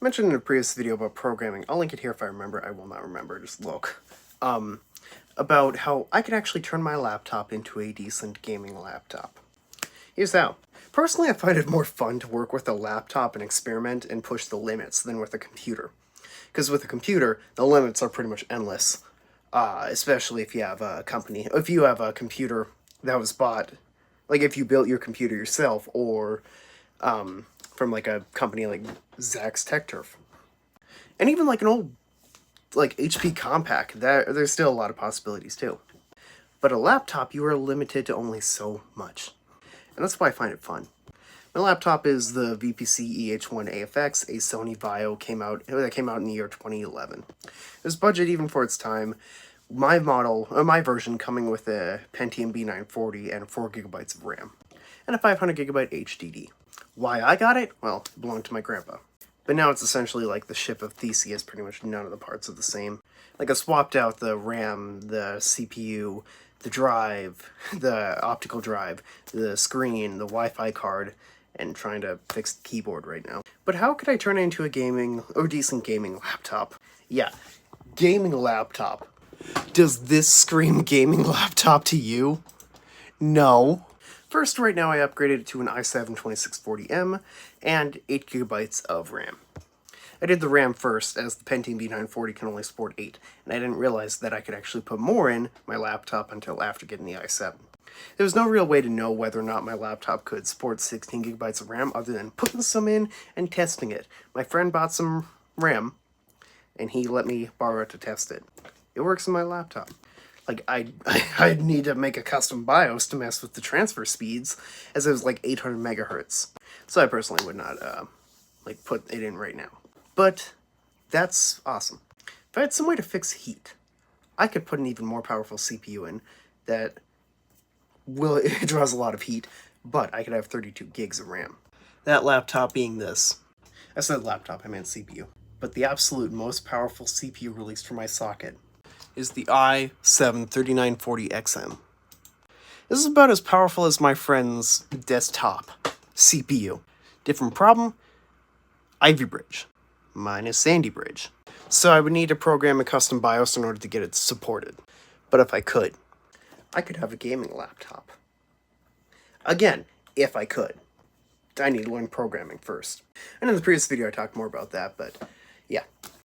mentioned in a previous video about programming, I'll link it here if I remember, I will not remember, just look, about how I could actually turn my laptop into a decent gaming laptop. Here's how. Personally, I find it more fun to work with a laptop and experiment and push the limits than with a computer. Because with a computer, the limits are pretty much endless, especially if you have a company. If you have a computer that was bought, like if you built your computer yourself, or from like a company like Zach's Tech Turf. And even like an old like HP Compaq, there's still a lot of possibilities too. But a laptop, you are limited to only so much. And that's why I find it fun. My laptop is the VPC EH1 AFX, a Sony Vaio that came out in the year 2011. It was budget even for its time. My version coming with a Pentium B940 and 4GB of RAM, and a 500GB HDD. Why I got it? Well, it belonged to my grandpa. But now it's essentially like the ship of Theseus, pretty much none of the parts are the same. Like I swapped out the RAM, the CPU, the drive, the optical drive, the screen, the Wi-Fi card, and trying to fix the keyboard right now. But how could I turn it into a decent gaming laptop? Yeah, gaming laptop. Does this scream gaming laptop to you? No. First, right now I upgraded it to an i7-2640M and 8GB of RAM. I did the RAM first, as the Pentium B940 can only support 8, and I didn't realize that I could actually put more in my laptop until after getting the i7. There was no real way to know whether or not my laptop could support 16GB of RAM other than putting some in and testing it. My friend bought some RAM, and he let me borrow it to test it. It works in my laptop. Like, I'd need to make a custom BIOS to mess with the transfer speeds, as it was like 800 megahertz. So I personally would not, put it in right now. But that's awesome. If I had some way to fix heat, I could put an even more powerful CPU in that it draws a lot of heat, but I could have 32 gigs of RAM. That laptop being this. I said laptop, I meant CPU. But the absolute most powerful CPU released from my socket is the i7-3940XM. This is about as powerful as my friend's desktop CPU. Different problem, Ivy Bridge. Mine is Sandy Bridge. So I would need to program a custom BIOS in order to get it supported. But if I could have a gaming laptop. Again, if I could. I need to learn programming first. And in the previous video I talked more about that, but yeah.